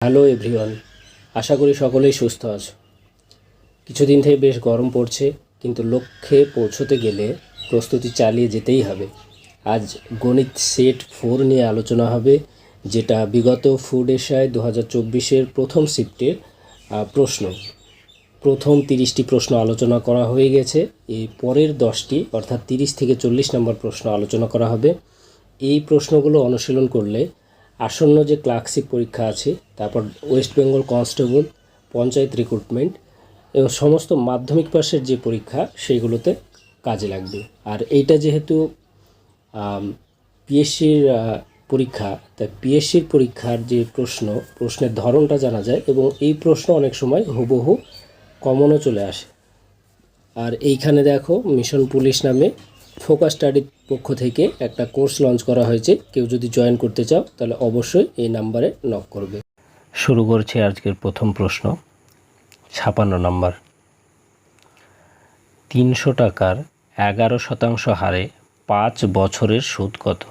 Hello everyone, আশা করি সকলেই সুস্থ আছো। কিছুদিন থেকে বেশ গরম পড়ছে, কিন্তু লক্ষ্যে পৌঁছতে গেলে প্রস্তুতি চালিয়ে যেতেই হবে। আজ গণিত সেট 4 নিয়ে আলোচনা হবে, যেটা বিগত ফুড এশিয়ায় 2024-এর প্রথম শিফটের প্রশ্ন। প্রথম 30টি প্রশ্ন আলোচনা করা হয়ে গেছে। এই পরের 10টি অর্থাৎ 30 থেকে 40 নম্বর প্রশ্ন আলোচনা করা হবে। এই প্রশ্নগুলো অনুশীলন করলে আসন্ন যে ক্লার্কশিপ পরীক্ষা আছে, তারপর West Bengal constable, panchayat recruitment এবং সমস্ত মাধ্যমিক পাশের যে পরীক্ষা সেইগুলোতে কাজে লাগবে। আর এইটা যেহেতু পিএসসির পরীক্ষা, তাই পিএসসির পরীক্ষার যে প্রশ্নের ধরনটা জানা যায় এবং এই প্রশ্ন অনেক সময় হুবহু কমনও চলে আসে। আর এইখানে দেখো, মিশন পুলিশ নামে ফোকাস স্টাডির পক্ষ থেকে একটা কোর্স লঞ্চ করা হয়েছে। কেউ যদি জয়েন করতে চাও তাহলে অবশ্যই এই নাম্বারে নক করবে। শুরু করছি আজকের প্রথম প্রশ্ন, 56 নম্বর। 300 টাকার 11% হারে 5 বছরের সুদ কত?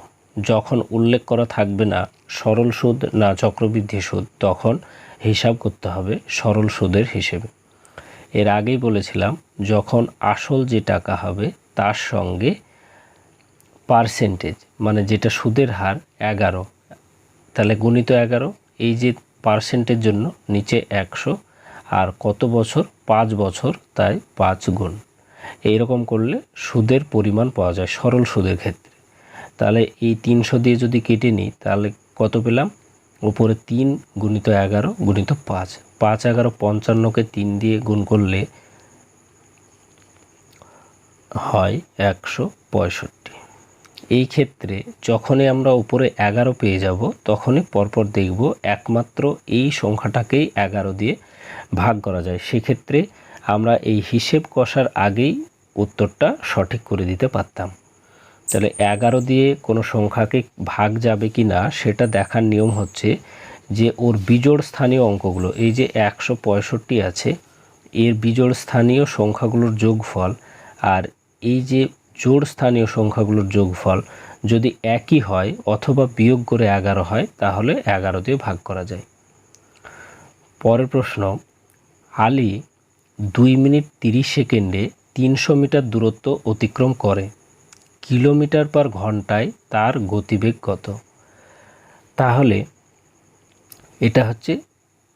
যখন উল্লেখ করা থাকবে না সরল সুদ না চক্রবৃদ্ধি সুদ, তখন হিসাব করতে হবে সরল সুদের হিসেবে। এর আগেই বলেছিলাম, যখন আসল যে টাকা হবে তার সঙ্গে পার্সেন্টেজ, মানে যেটা সুদের হার 11, তাহলে গুণিত 11, এই যে পার্সেন্টের জন্য নিচে 100, আর কত বছর? 5 বছর, তাই 5 গুণ। এইরকম করলে সুদের পরিমাণ পাওয়া যায় সরল সুদের ক্ষেত্রে। তাহলে এই 300 দিয়ে যদি কেটে নিই তাহলে কত পেলাম? উপরে 3 গুণিত 11 গুণিত 5, 5 11 55কে 3 দিয়ে গুণ করলে হয় 165। এই ক্ষেত্রে যখনই আমরা উপরে 11 পেয়ে যাব, তখনই পরপর দেখব একমাত্র এই সংখ্যাটাকেই 11 দিয়ে ভাগ করা যায়। সেক্ষেত্রে আমরা এই হিসেব কষার আগেই উত্তরটা সঠিক করে দিতে পারতাম। তাহলে 11 দিয়ে কোনো সংখ্যাকে ভাগ যাবে কি না সেটা দেখার নিয়ম হচ্ছে যে ওর বিজোড় স্থানীয় অঙ্কগুলো, এই যে 165 আছে, এর বিজোড় স্থানীয় সংখ্যাগুলোর যোগফল আর এই যে জোড় স্থানীয় সংখ্যাগুলোর যোগফল যদি একই হয় অথবা বিয়োগ করে 11 হয়, তাহলে 11 দিয়ে ভাগ করা যায়। পরের প্রশ্ন, আলী 2 মিনিট 30 সেকেন্ডে 300 মিটার দূরত্ব অতিক্রম করে। কিলোমিটার পার ঘন্টায় তার গতিবেগ কত? তাহলে এটা হচ্ছে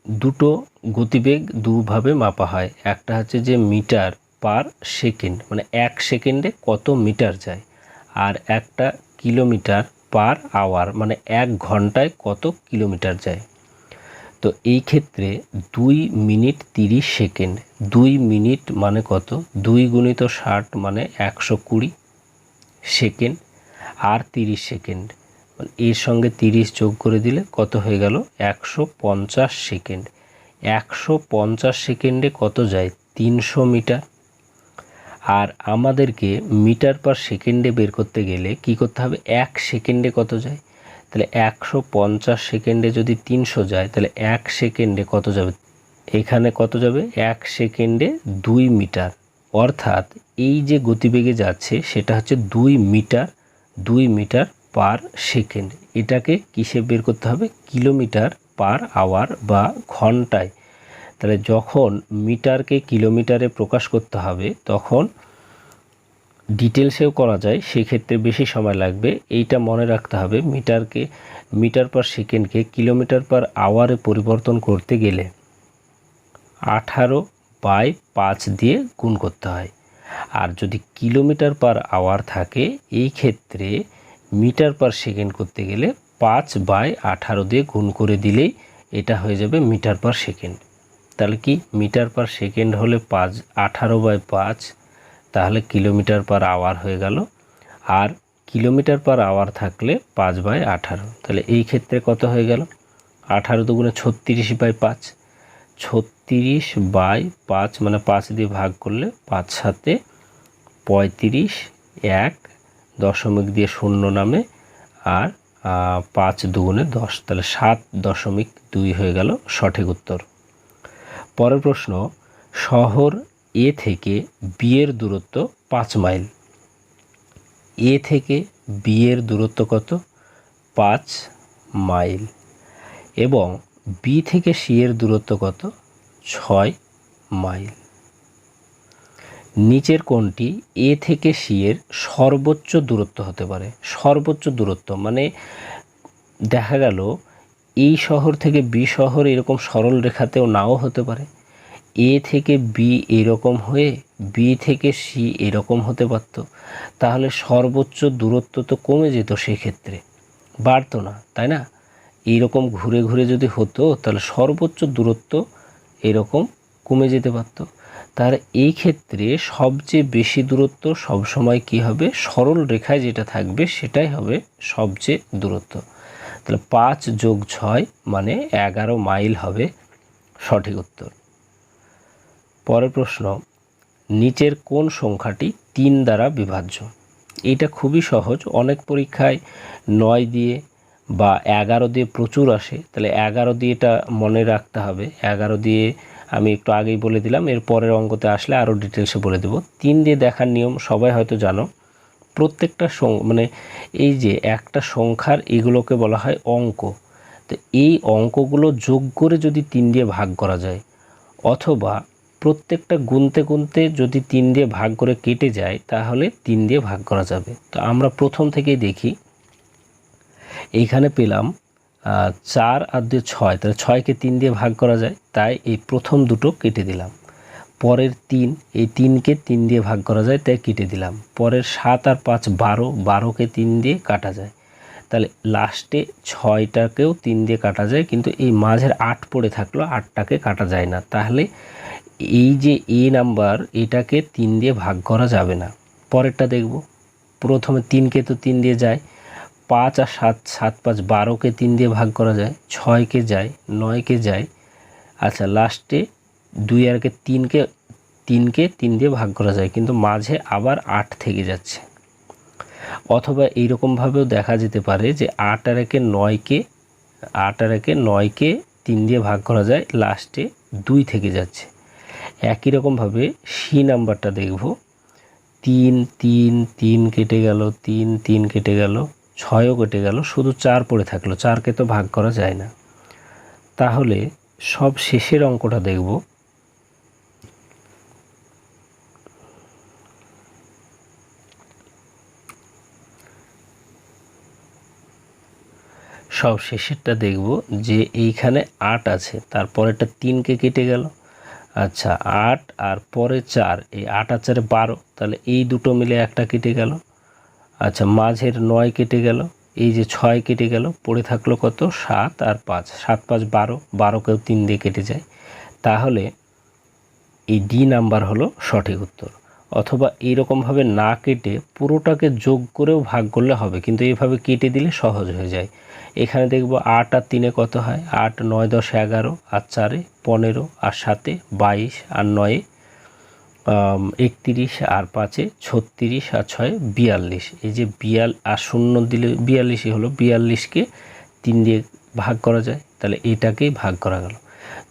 দুটো গতিবেগ দুভাবে মাপা হয়। একটা হচ্ছে যে মিটার পার সেকেন্ড, মানে 1 সেকেন্ডে কত মিটার যায়, আর একটা কিলোমিটার পার আওয়ার, মানে 1 ঘন্টায় কত কিলোমিটার যায়। তো এই ক্ষেত্রে 2 মিনিট 30 সেকেন্ড, 2 মিনিট মানে কত? 2 গুণিত 60 মানে 120 সেকেন্ড, আর 30 সেকেন্ড, এর সঙ্গে 30 যোগ করে দিলে কত হয়ে গেল? 150 সেকেন্ড। 150 সেকেন্ডে কত যায়? 300 মিটার। আর আমাদেরকে মিটার পার সেকেন্ডে বের করতে গেলে কি করতে হবে? 1 সেকেন্ডে কত যায়? তাহলে 150 সেকেন্ডে যদি 300 যায়, তাহলে 1 সেকেন্ডে কত যাবে? এখানে কত যাবে? 1 সেকেন্ডে 2 মিটার। অর্থাৎ এই যে গতিবেগে যাচ্ছে সেটা হচ্ছে 2 মিটার পার সেকেন্ড। এটাকে কিসে বের করতে হবে? কিলোমিটার পার আওয়ার বা ঘন্টায়। তাহলে যখন মিটারকে কিলোমিটারে প্রকাশ করতে হবে তখন ডিটেলসেও করা যায়, সেক্ষেত্রে বেশি সময় লাগবে। এইটা মনে রাখতে হবে, মিটার পার সেকেন্ডকে কিলোমিটার পার আওয়ারে পরিবর্তন করতে গেলে 18/5 দিয়ে গুণ করতে হয়। আর যদি কিলোমিটার পার আওয়ার থাকে, এই ক্ষেত্রে মিটার পার সেকেন্ড করতে গেলে 5/18 দিয়ে গুণ করে দিলেই এটা হয়ে যাবে মিটার পার সেকেন্ড। তাহলে কি মিটার পার সেকেন্ড হলে 18/5, তাহলে কিলোমিটার পার আওয়ার হয়ে গেল। আর কিলোমিটার পার আওয়ার থাকলে 5/18, তাহলে এই ক্ষেত্রে কত হয়ে গেল? 18 দুগুণে 36/5, 36/5 মানে 5 দিয়ে ভাগ করলে 5 7 35, 1 দশমিক দিয়ে শূন্য নামে, আর 5 দুগুণে 10, তাহলে 7.2 হয়ে গেল সঠিক উত্তর। পরের প্রশ্ন, শহর এ থেকে বি এর দূরত্ব 5 মাইল। এ থেকে বি এর দূরত্ব কত? 5 মাইল। এবং বি থেকে সি এর দূরত্ব কত? 6 মাইল। নিচের কোনটি এ থেকে সি এর সর্বোচ্চ দূরত্ব হতে পারে? সর্বোচ্চ দূরত্ব মানে দেখা গেল এই শহর থেকে বি শহর এরকম সরল রেখাতেও নাও হতে পারে, এ থেকে বি এরকম হয়ে বি থেকে সি এরকম হতে পারত। তাহলে সর্বোচ্চ দূরত্ব তো কমে যেত, সেক্ষেত্রে বাড়তো না, তাই না? এইরকম ঘুরে ঘুরে যদি হতো তাহলে সর্বোচ্চ দূরত্ব এরকম কমে যেতে পারত। তার এই ক্ষেত্রে সবচেয়ে বেশি দূরত্ব সবসময় কি হবে? সরল রেখায় যেটা থাকবে সেটাই হবে সবচেয়ে দূরত্ব। তাহলে 5 যোগ 6 মানে 11 মাইল হবে সঠিক উত্তর। পরের প্রশ্ন, নিচের কোন সংখ্যাটি 3 দ্বারা বিভাজ্য? এটা খুবই সহজ, অনেক পরীক্ষায় 9 দিয়ে বা 11 দিয়ে প্রচুর আসে। তাহলে 11 দিয়ে এটা মনে রাখতে হবে। 11 দিয়ে আমি একটু আগেই বলে দিলাম, এর পরের অঙ্কতে আসলে আরও ডিটেলসে বলে দেব। 3 দিয়ে দেখার নিয়ম সবাই হয়তো জানো। প্রত্যেকটা মানে এই যে একটা সংখ্যার এগুলোকে বলা হয় অঙ্ক। তো এই অঙ্কগুলো যোগ করে যদি 3 দিয়ে ভাগ করা যায়, অথবা প্রত্যেকটা গুনতে গুনতে যদি 3 দিয়ে ভাগ করে কেটে যায়, তাহলে 3 দিয়ে ভাগ করা যাবে। তো আমরা প্রথম থেকেই দেখি, এইখানে পেলাম 4 আর 2 6, তাহলে 6কে 3 দিয়ে ভাগ করা যায়, তাই এই প্রথম দুটো কেটে দিলাম। পরের 3, এই 3কে 3 দিয়ে ভাগ করা যায়, তাই কেটে দিলাম। পরের 7 আর 5 12, 12কে 3 দিয়ে কাটা যায়। তাহলে লাস্টে 6টাকেও 3 দিয়ে কাটা যায়, কিন্তু এই মাঝের 8 পড়ে থাকলো, 8টাকে কাটা যায় না। তাহলে এই যে এ নাম্বার, এটাকে 3 দিয়ে ভাগ করা যাবে না। পরেরটা দেখব, প্রথমে 3কে তো 3 দিয়ে যায়, 5 আর 7, 7 5 12কে 3 দিয়ে ভাগ করা যায়, 6কে যায়, 9কে যায়। আচ্ছা, লাস্টে 2 আর 3কে 3 দিয়ে ভাগ করা যায়, কিন্তু মাঝে আবার 8 থেকে যাচ্ছে। অথবা এইরকমভাবেও দেখা যেতে পারে যে 8 আর 9কে 3 দিয়ে ভাগ করা যায়, লাস্টে 2 থেকে যাচ্ছে। একই রকমভাবে সি নাম্বারটা দেখব, 3 3 3 কেটে গেল, 3 3 কেটে গেল, 6ও কেটে গেল, শুধু 4 পড়ে থাকলো, 4কে তো ভাগ করা যায় না। তাহলে সব শেষের অঙ্কটা দেখব, সব শেষেরটা দেখব যে এইখানে 8 আছে, তারপরেরটা 3কে কেটে গেল। আচ্ছা, 8 আর পরে 4, এই 8 আর 4 12, তাহলে এই দুটো মিলে একটা কেটে গেল। আচ্ছা, মাঝের 9 কেটে গেল, এই যে 6 কেটে গেল, পড়ে থাকলো কত? 7 আর 5, 7 5 12, 12কেও 3 দিয়ে কেটে যায়। তাহলে এই ডি নাম্বার হলো সঠিক উত্তর। অথবা এইরকমভাবে না কেটে পুরোটাকে যোগ করেও ভাগ করলে হবে, কিন্তু এইভাবে কেটে দিলে সহজ হয়ে যায়। এখানে দেখব 8 আর 3 কত হয়? 8 9 10 11, আর 4 15, আর 7 22, আর 9 31, আর 5 36, আর 6 42। এই যে আর 0 দিলে 42ই হলো। 42কে 3 দিয়ে ভাগ করা যায়, তাহলে এটাকেই ভাগ করা গেল।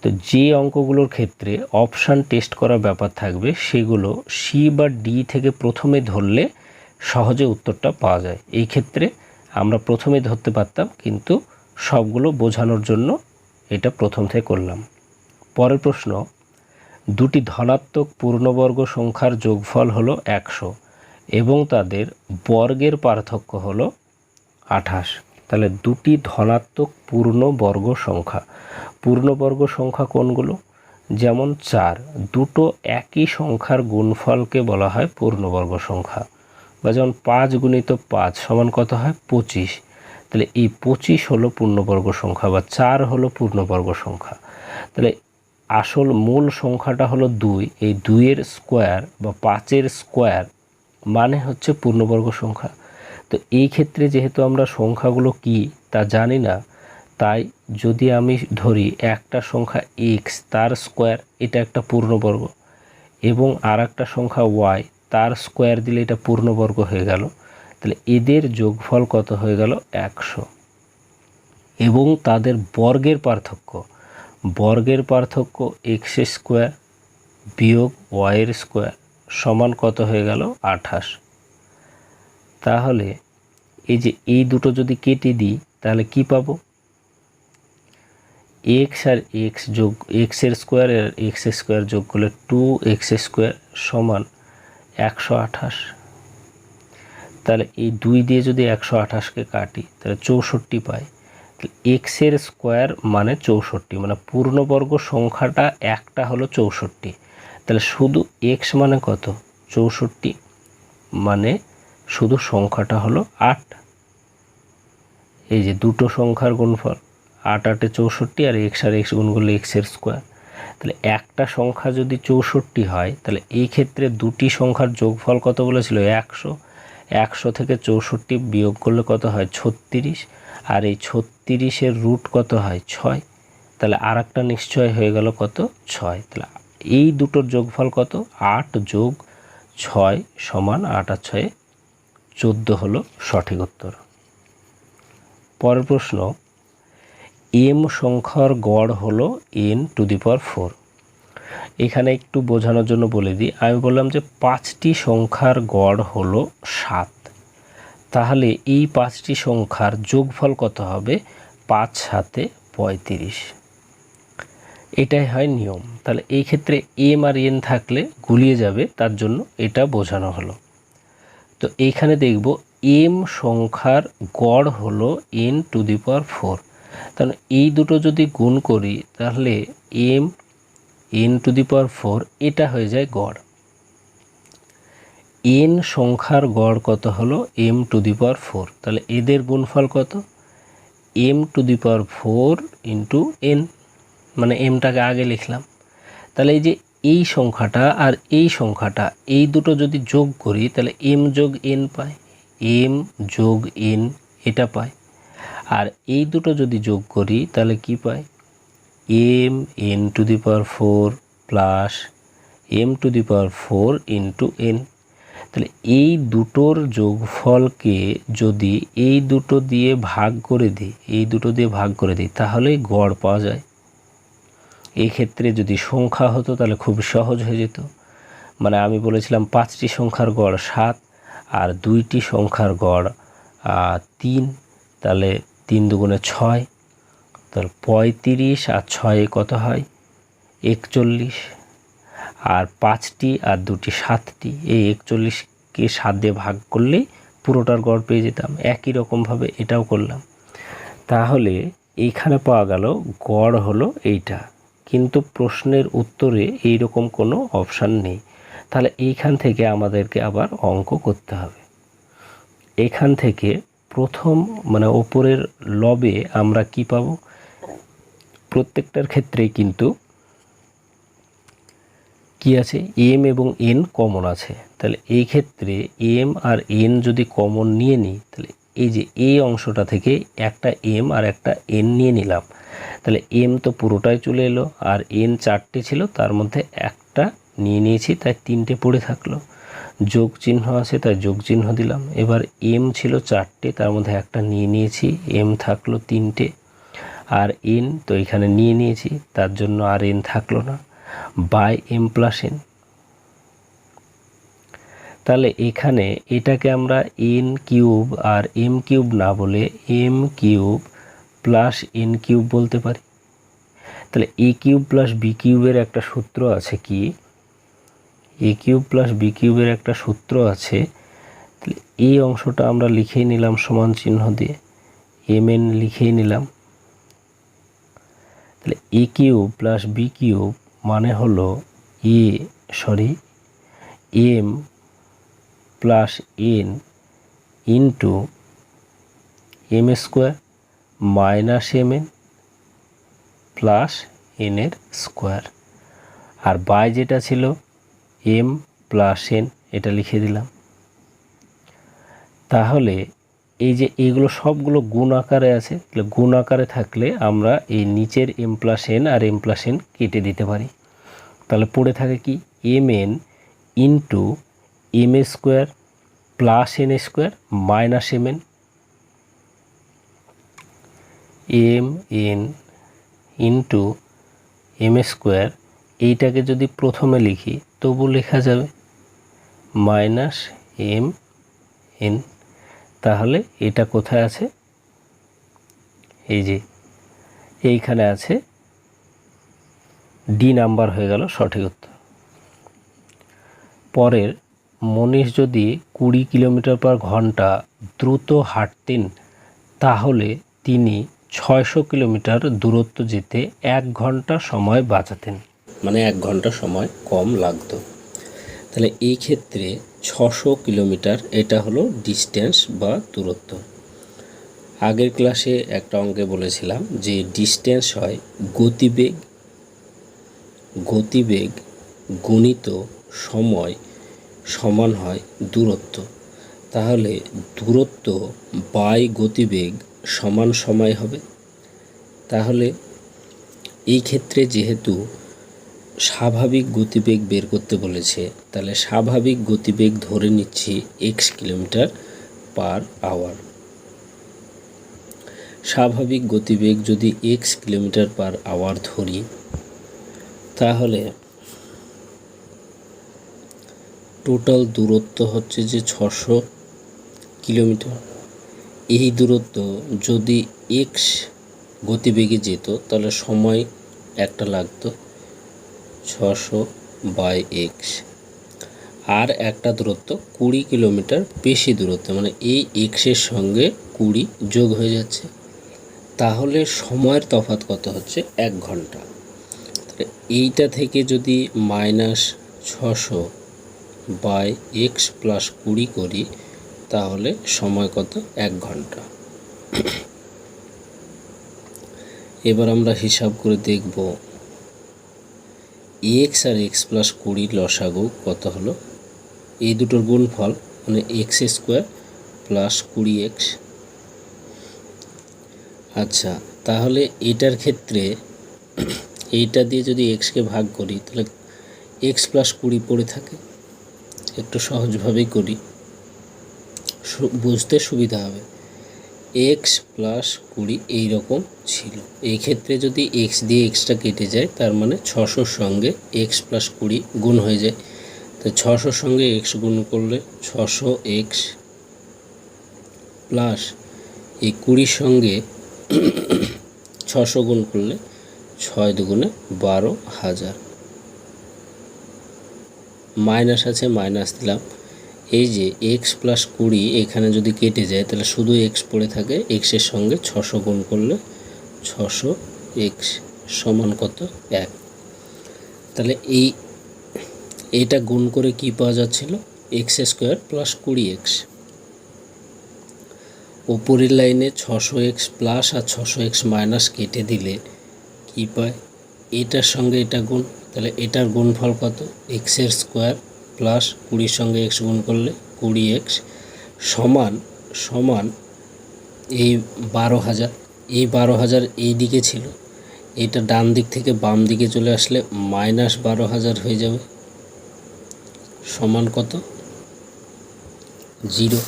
তো যে অঙ্কগুলোর ক্ষেত্রে অপশান টেস্ট করার ব্যাপার থাকবে, সেগুলো সি বা ডি থেকে প্রথমে ধরলে সহজে উত্তরটা পাওয়া যায়। এই ক্ষেত্রে আমরা প্রথমে ধরতে পারতাম, কিন্তু সবগুলো বোঝানোর জন্য এটা প্রথম থেকে করলাম। পরের প্রশ্ন, দুটি ধনাত্মক পূর্ণবর্গ সংখ্যার যোগফল হলো 100 এবং তাদের বর্গের পার্থক্য হলো 28। তাহলে দুটি ধনাত্মক পূর্ণবর্গ সংখ্যা, পূর্ণবর্গ সংখ্যা কোনগুলো? যেমন 4, দুটো একই সংখ্যার গুণফলকে বলা হয় পূর্ণবর্গ সংখ্যা। বা যেমন 5 গুণিত 5 সমান কত হয়? 25। তাহলে এই 25 হলো পূর্ণবর্গ সংখ্যা, বা 4 হলো পূর্ণবর্গ সংখ্যা। তাহলে আসল মূল সংখ্যাটা হলো 2, এই 2-এর স্কোয়ার বা 5-এর স্কোয়ার মানে হচ্ছে পূর্ণবর্গ সংখ্যা। তো এই ক্ষেত্রে যেহেতু আমরা সংখ্যাগুলো কি তা জানি না, তাই যদি আমি ধরি একটা সংখ্যা x, তার স্কোয়ার, এটা একটা পূর্ণবর্গ, এবং আর একটা সংখ্যা y, তার স্কোয়ার দিলে এটা পূর্ণবর্গ হয়ে গেল। তাহলে এদের যোগফল কত হয়ে গেল? 100। এবং তাদের বর্গের পার্থক্য, বর্গের পার্থক্য x স্কোয়ার বিয়োগ y এর স্কোয়ার সমান কত হয়ে গেল? 28। তাহলে এই যে এই দুটো যদি কেটে দিই, তাহলে কি পাবো? এক্স আর এক্স যোগ এক্সের স্কোয়ার আর এক্স স্কোয়ার যোগ করলে 2x স্কোয়ার সমান 128। তাহলে এই 2 দিয়ে যদি 128কে কাটি তাহলে 64 পাই। এক্সের স্কোয়ার মানে 64, মানে পূর্ণবর্গ সংখ্যাটা একটা হলো 64। তাহলে শুধু এক্স মানে কত? 64, মানে শুধু সংখ্যাটা হলো 8। এই যে দুটো সংখ্যার গুণফল 8 8 64, আর এক্স গুণ করলে এক্সের স্কোয়ার। তাহলে একটা সংখ্যা যদি 64 হয় তাহলে এই ক্ষেত্রে দুটি সংখ্যার যোগফল কত বলেছিল? 100। 100 থেকে 64 বিয়োগ করলে কত হয়? 36। আর এই 36-এর রুট কত হয়? 6। তাহলে আর একটা নিশ্চয় হয়ে গেল কত? 6। তাহলে এই দুটোর যোগফল কত? 8 যোগ 6 সমান 8 আর 6 14 হলো সঠিক উত্তর। পরের প্রশ্ন, এম সংখ্যার গড় হলো n⁴। এখানে একটু বোঝানোর জন্য বলে দিই, আমি বললাম যে 5টি সংখ্যার গড় হলো 7। তাহলে এই 5টি সংখ্যার যোগফল কত হবে? 5 7 35। এটাই হয় নিয়ম। তাহলে এই ক্ষেত্রে এম আর এন থাকলে গুলিয়ে যাবে, তার জন্য এটা বোঝানো হলো। তো এইখানে দেখব এম সংখ্যার গড় হলো n⁴। তাহলে এই দুটো যদি গুণ করি তাহলে এম n⁴ এটা হয়ে যায় গড়। এন সংখ্যার গড় কত হলো? m⁴। তাহলে এদের গুণফল কত? m⁴ ইন্টু এন, মানে এমটাকে আগে লিখলাম। তাহলে এই যে এই সংখ্যাটা আর এই সংখ্যাটা, এই দুটো যদি যোগ করি তাহলে m যোগ n পাই, m যোগ n এটা পাই। আর এই দুটো যদি যোগ করি তাহলে কি পাই? m n⁴ plus m⁴ into n। তাহলে এই দুটোর যোগফলকে যদি এই দুটো দিয়ে ভাগ করে দিই, তাহলে গড় পাওয়া যায়। এই ক্ষেত্রে যদি সংখ্যা হতো তাহলে খুব সহজ হয়ে যেত। মানে আমি বলেছিলাম 5টি সংখ্যার গড় 7 আর 2টি সংখ্যার গড় 3, তাহলে 3 দুগুণে 6, তাহলে 35 আর 6 কত হয়? 41। আর 5টি আর 2টি 7টি, এই 41কে 7 দিয়ে ভাগ করলেই পুরোটার গড় পেয়ে যেতাম। একই রকমভাবে এটাও করলাম। তাহলে এইখানে পাওয়া গেল গড় হলো এইটা, কিন্তু প্রশ্নের উত্তরে এই রকম কোনো অপশান নেই। তাহলে এইখান থেকে আমাদেরকে আবার অঙ্ক করতে হবে। এখান থেকে প্রথম মানে ওপরের লবে আমরা কি পাবো? প্রত্যেকটার ক্ষেত্রেই কিন্তু কি আছে? এম এবং এন কমন আছে। তাহলে এই ক্ষেত্রে এম আর এন যদি কমন নিয়ে নিই তাহলে এই যে এই অংশটা থেকে একটা এম আর একটা এন নিয়ে নিলাম, তাহলে এম তো পুরোটাই চলে এলো, আর এন 4টে ছিল তার মধ্যে একটা নিয়ে নিয়েছি, তাই 3টে পড়ে থাকলো। যোগ চিহ্ন আছে তাই যোগ চিহ্ন দিলাম। এবার এম ছিল 4টে, তার মধ্যে একটা নিয়ে নিয়েছি, এম থাকলো 3টে। আর এন তো এখানে নিয়ে নিয়েছি, তার জন্য আর এন থাকলো না, বাই এম প্লাস এন। তাহলে এখানে এটাকে আমরা এন কিউব আর এম কিউব না বলে M cube plus N cube বলতে পারি। তাহলে এ কিউব প্লাস বি কিউবের একটা সূত্র আছে কি? এ কিউব প্লাস বি কিউবের একটা সূত্র আছে। তাহলে এই অংশটা আমরা লিখেই নিলাম সমান চিহ্ন দিয়ে, এম এন লিখেই নিলাম। তাহলে A cube plus B cube মানে হলো M plus N into M square minus M N plus এনের স্কোয়ার। আর বাই যেটা ছিল এম প্লাস এন, এটা লিখে দিলাম। তাহলে এই যে এইগুলো সবগুলো গুণ আকারে আছে, তাহলে গুণ আকারে থাকলে আমরা এই নিচের এম প্লাস এন আর এম প্লাস এন কেটে দিতে পারি। তাহলে পড়ে থাকে কি? M N into M square plus N square minus M N. M N into M square, এইটাকে যদি প্রথমে লিখি তবু লেখা যাবে মাইনাস এম এন। তাহলে এটা কোথায় আছে? এই যে এইখানে আছে ডি নাম্বার হয়ে গেল সঠিক উত্তর। পরের, মনীষ যদি 20 কিলোমিটার পার ঘন্টা দ্রুত হাঁটতেন তাহলে তিনি 600 কিলোমিটার দূরত্ব যেতে 1 ঘন্টা সময় বাঁচাতেন, মানে 1 ঘন্টা সময় কম লাগতো। তাহলে এই ক্ষেত্রে 600 কিলোমিটার এটা হলো ডিস্টেন্স বা দূরত্ব। আগের ক্লাসে একটা অঙ্কে বলেছিলাম যে ডিস্টেন্স হয় গতিবেগ গুণিত সময় সমান হয় দূরত্ব। তাহলে দূরত্ব বাই গতিবেগ সমান সময় হবে। তাহলে এই ক্ষেত্রে যেহেতু স্বাভাবিক গতিবেগ বের করতে বলেছে, তাহলে স্বাভাবিক গতিবেগ ধরে নিচ্ছি x কিলোমিটার পার আওয়ার। স্বাভাবিক গতিবেগ যদি x কিলোমিটার পার আওয়ার ধরি, তাহলে টোটাল দূরত্ব হচ্ছে যে 600 কিলোমিটার। এই দূরত্ব যদি x গতিবেগে যেত তাহলে সময় একটা লাগতো 600 বাই x। আর একটা দূরত্ব 20 কিলোমিটার বেশি দূরত্ব, মানে এই এক্সের সঙ্গে 20 যোগ হয়ে যাচ্ছে। তাহলে সময়ের তফাৎ কত হচ্ছে? 1 ঘন্টা। এইটা থেকে যদি -600 বাই x প্লাস 20 করি তাহলে সময় কত? 1 ঘন্টা। এবার আমরা হিসাব করে দেখব x আর x প্লাস 20 লসাগু কত হলো। এই দুটোর গুণফল মানে x স্কোয়ার প্লাস 20x। আচ্ছা, তাহলে এটার ক্ষেত্রে এইটা দিয়ে যদি এক্সকে ভাগ করি তাহলে x প্লাস 20 পড়ে থাকে। একটু সহজভাবেই করি, বুঝতে সুবিধা হবে। x প্লাস 20 এইরকম ছিল। এই ক্ষেত্রে যদি x দিয়ে এক্সটা কেটে যায় তার মানে 600 সঙ্গে x প্লাস 20 গুণ হয়ে যায়। তো 600 সঙ্গে x গুণ করলে 600x প্লাস এই 20 সঙ্গে 600 গুণ করলে 6 দুগুণে 12,000। মাইনাস আছে, মাইনাস দিলাম। এই যে x প্লাস 20 এখানে যদি কেটে যায় তাহলে শুধু x পড়ে থাকে। এক্সের সঙ্গে 600 গুণ করলে 600x সমান কত? 1। তাহলে এইটা গুণ করে কি পাওয়া যাচ্ছিল? x square plus 20x। ওপরের লাইনে 600x প্লাস আর 600x মাইনাস কেটে দিলে কি পায়? এটার সঙ্গে এটা গুণ, তাহলে এটার গুণফল কত? x এর স্কোয়ার প্লাস 20 সঙ্গে x গুণ করলে 20x সমান এই 12,000। এই 12,000 এই দিকে ছিল, এটা ডান দিক থেকে বাম দিকে চলে আসলে -12,000 হয়ে যাবে, সমান কত? 0।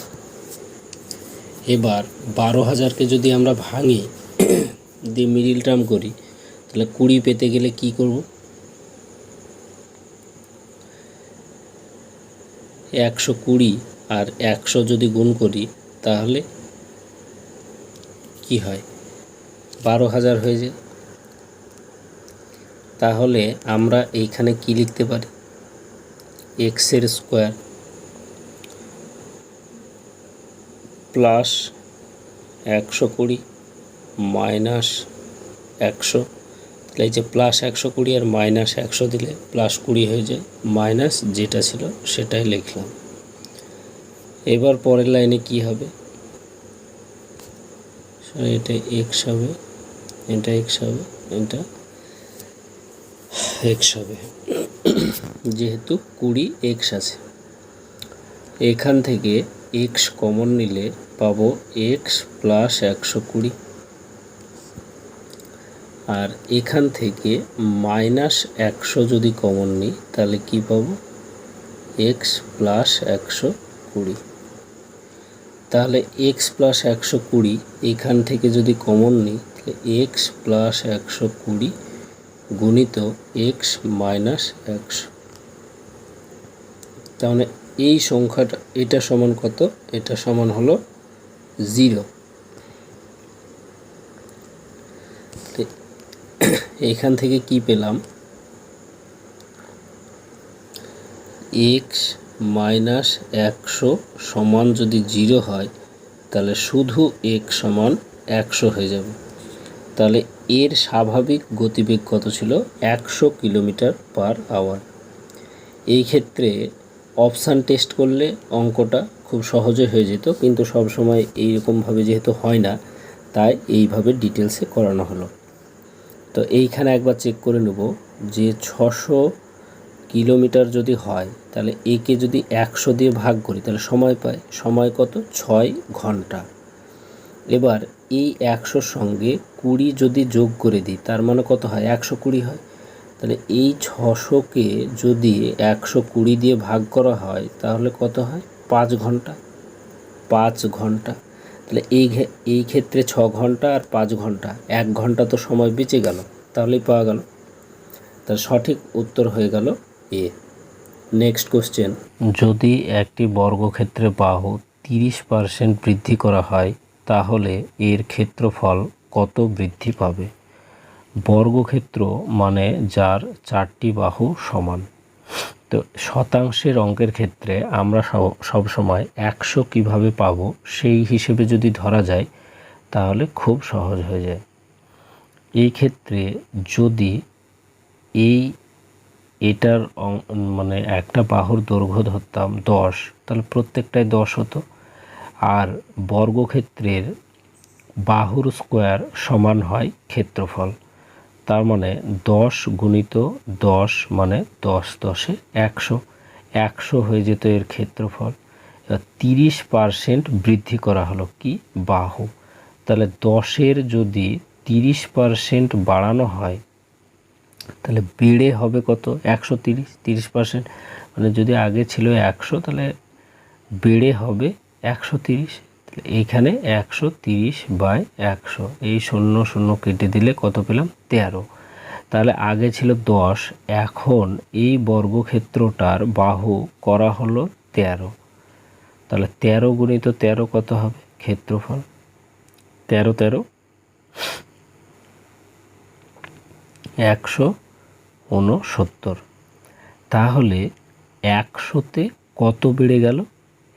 এবার 12,000কে যদি আমরা ভাঙি দিয়ে মিডিল টার্ম করি তাহলে 20 পেতে গেলে কি করব? 120 আর 100 যদি গুণ করি তাহলে কি হয়? 12,000 হয়ে যায়। তাহলে আমরা এইখানে কি লিখতে পারি? x এর স্কোয়ার প্লাস 120 মাইনাস 100। তাহলে এই যে প্লাস 120 আর মাইনাস 100 দিলে প্লাস 20 হয়ে যায়, মাইনাস যেটা ছিল সেটাই লিখলাম। এবার পরের লাইনে কি হবে? এটা x হবে, এটা x হবে, এটা x হবে। যেহেতু 20x আছে, এখান থেকে x কমন নিলে পাবো x প্লাস 120। আর এখান থেকে মাইনাস 100 যদি কমন নিই তাহলে কি পাবো? x plus 120। তাহলে x প্লাস 120 এখান থেকে যদি কমন নিই তাহলে x প্লাস 120 গুণিত x মাইনাস 100। তাহলে এই সংখ্যাটা এটা সমান কত? এটা সমান হলো 0। এখান থেকে কি পেলাম? এক্স মাইনাস 100 সমান যদি 0 হয় তাহলে শুধু এক্স সমান 100 হয়ে যাবে। তাহলে এর স্বাভাবিক গতিবেগ কত ছিল? 100 কিলোমিটার পার আওয়ার। এই ক্ষেত্রে অপশান টেস্ট করলে অঙ্কটা খুব সহজে হয়ে যেত, কিন্তু সবসময় এইরকমভাবে যেহেতু হয় না, তাই এইভাবে ডিটেলসে করানো হলো। তো এইখানে একবার চেক করে নেব যে 600 কিলোমিটার যদি হয় তাহলে একে যদি 100 দিয়ে ভাগ করি তাহলে সময় পাই। সময় কত? 6 ঘন্টা। এবার এই 100 সঙ্গে 20 যদি যোগ করে দিই তার মানে কত হয়? 120 হয়। তাহলে এই 600কে যদি 120 দিয়ে ভাগ করা হয় তাহলে কত হয়? 5 ঘন্টা। 5 ঘন্টা। তাহলে এই ক্ষেত্রে 6 ঘন্টা আর 5 ঘন্টা, 1 ঘন্টা তো সময় বেঁচে গেল, তাহলেই পাওয়া গেল। তার সঠিক উত্তর হয়ে গেল এ। নেক্সট কোশ্চেন, যদি একটি বর্গক্ষেত্রে বাহু 30% বৃদ্ধি করা হয় তাহলে এর ক্ষেত্রফল কত বৃদ্ধি পাবে? বর্গক্ষেত্র মানে যার 4টি বাহু সমান। তো শতাংশের অঙ্কের ক্ষেত্রে আমরা সবসময় 100 কিভাবে পাবো সেই হিসেবে যদি ধরা যায় তাহলে খুব সহজ হয়ে যায়। এই ক্ষেত্রে যদি এটার মানে একটা বাহুর দৈর্ঘ্য ধরতাম 10, তাহলে প্রত্যেকটাই 10 হতো। আর বর্গক্ষেত্রের বাহুর স্কোয়ার সমান হয় ক্ষেত্রফল। তার মানে 10 গুণিত 10 মানে 10 10-এ 100, 100 হয়ে যেত এর ক্ষেত্রফল। এবার 30% বৃদ্ধি করা হলো কি? বাহু। তাহলে 10-এর যদি 30% বাড়ানো হয় তাহলে বেড়ে হবে কত? 130। 30% মানে যদি আগে ছিল 100 তাহলে বেড়ে হবে 130। এইখানে 130/100, এই 0 0 কেটে দিলে কত পেলাম? 13। তাহলে আগে ছিল 10, এখন এই বর্গক্ষেত্রটার বাহু করা হলো 13। তাহলে 13 গুণিত 13 কত হবে ক্ষেত্রফল? 13 13 169। তাহলে 100-তে কত বেড়ে গেল?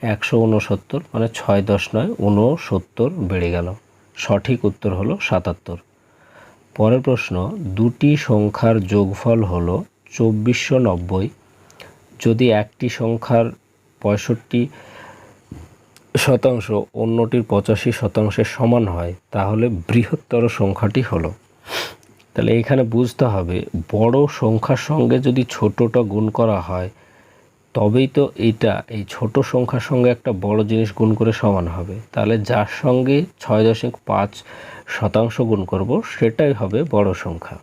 169, মানে 6 10 9 69 বেড়ে গেল। সঠিক উত্তর হলো 77। পরের প্রশ্ন, দুটি সংখ্যার যোগফল হলো 2490। যদি একটি সংখ্যার 65% অন্যটির 85%-এর সমান হয় তাহলে বৃহত্তর সংখ্যাটি হলো। তাহলে এখানে বুঝতে হবে বড় সংখ্যার সঙ্গে যদি ছোটটা গুণ করা হয় তবেই তো এই ছোট সংখ্যার সঙ্গে একটা বড় জিনিস গুণ করে সমান হবে। তাহলে যার সঙ্গে 6.5% গুণ করব সেটাই হবে বড় সংখ্যা,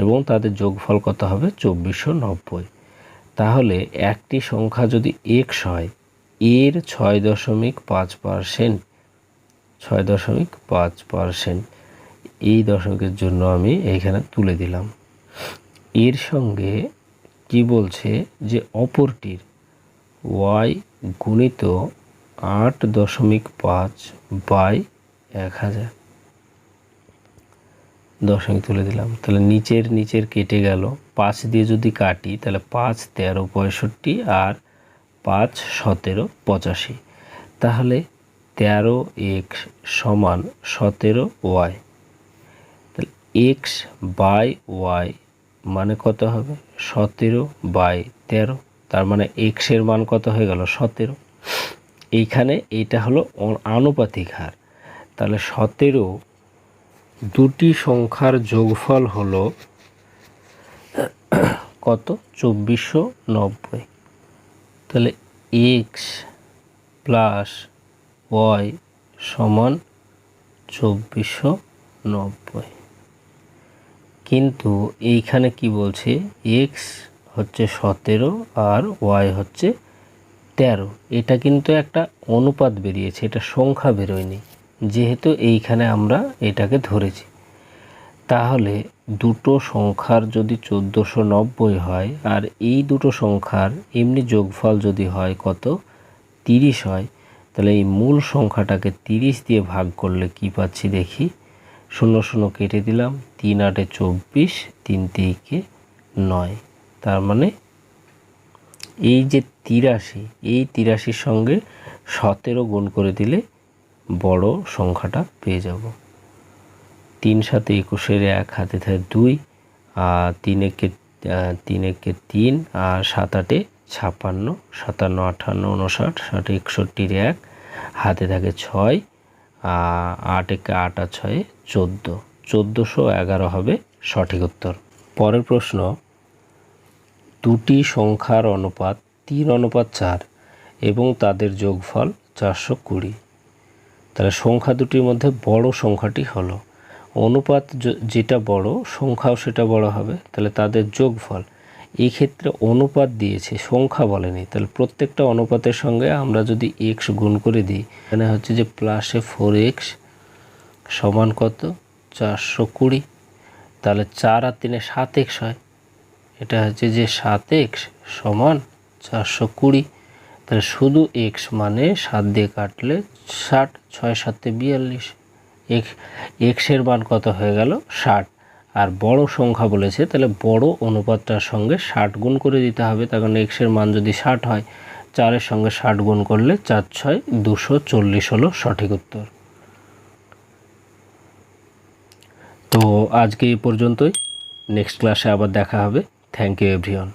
এবং তাদের যোগফল কত হবে? 2490। তাহলে একটি সংখ্যা যদি x হয়, এর 6.5%, 6.5% এই দশকের জন্য আমি এইখানে তুলে দিলাম। এর সঙ্গে কি বলছে যে অপরটির y গুণিত 8.5/1000 দশমিক তুলে দিলাম। তাহলে নিচের কেটে গেল। 5 দিয়ে যদি কাটি তাহলে 5 13 65 আর 5 17 85। তাহলে 13x সমান 17y। তাহলে x বাই y মানে কত হবে? 17/13। তার মানে x এর মান কত হয়ে গেল? 17। এইখানে এইটা হলো আনুপাতিক হার। তাহলে 17, দুটি সংখ্যার যোগফল হলো কত? 2490। তাহলে x প্লাস y সমান 2490। কিন্তু এইখানে কি বলছে? x হচ্ছে 17 আর y হচ্ছে 13। এটা কিন্তু একটা অনুপাত বেরিয়েছে, এটা সংখ্যা বেরোয়নি, যেহেতু এইখানে আমরা এটাকে ধরেছি। তাহলে দুটো সংখ্যার যদি 1490 হয় আর এই দুটো সংখ্যার এমনি যোগফল যদি হয় কত? 30 হয়, তাহলে এই মূল সংখ্যাটাকে 30 দিয়ে ভাগ করলে কি পাচ্ছি দেখি? 0 0 কেটে দিলাম, 3 8 24, 3 3 9। তার মানে এই যে 83, এই 83-র সঙ্গে 17 গুণ করে দিলে বড় সংখ্যাটা পেয়ে যাব। 3 7 21-এর 1 হাতে থাকে 2, আর 3 একে 3 আর 7 8-এ 56, 57 58 59 60 61-এর 1 হাতে থাকে 6, 8 একে 8 আর 6-এ 14, 1411 হবে সঠিক উত্তর। পরের প্রশ্ন, দুটি সংখ্যার অনুপাত 3:4 এবং তাদের যোগফল 420। তাহলে সংখ্যা দুটির মধ্যে বড় সংখ্যাটি হলো, অনুপাত যেটা বড় সংখ্যাও সেটা বড় হবে, তাহলে তাদের যোগফল। এই ক্ষেত্রে অনুপাত দিয়েছে, সংখ্যা বলেনি, তাহলে প্রত্যেকটা অনুপাতের সঙ্গে আমরা যদি x গুণ করে দিই, এখানে হচ্ছে যে প্লাসে 4x সমান কত 420, তাহলে 4 আর 3-এ 7x হয়, এটা হচ্ছে যে 7x সমান 420। তাহলে শুধু x মানে 7 দিয়ে কাটলে 60, 6 7-এ 42, x এর মান কত হয়ে গেল 60। আর বড় সংখ্যা বলেছে, তাহলে বড় অনুপাতটার সঙ্গে 60 গুণ করে দিতে হবে, তার কারণে x এর মান যদি 60 হয়, 4-এর সঙ্গে 60 গুণ করলে 4 6 240 হলো সঠিক উত্তর। তো আজকে এই পর্যন্তই, নেক্সট ক্লাসে আবার দেখা হবে। Thank you everyone.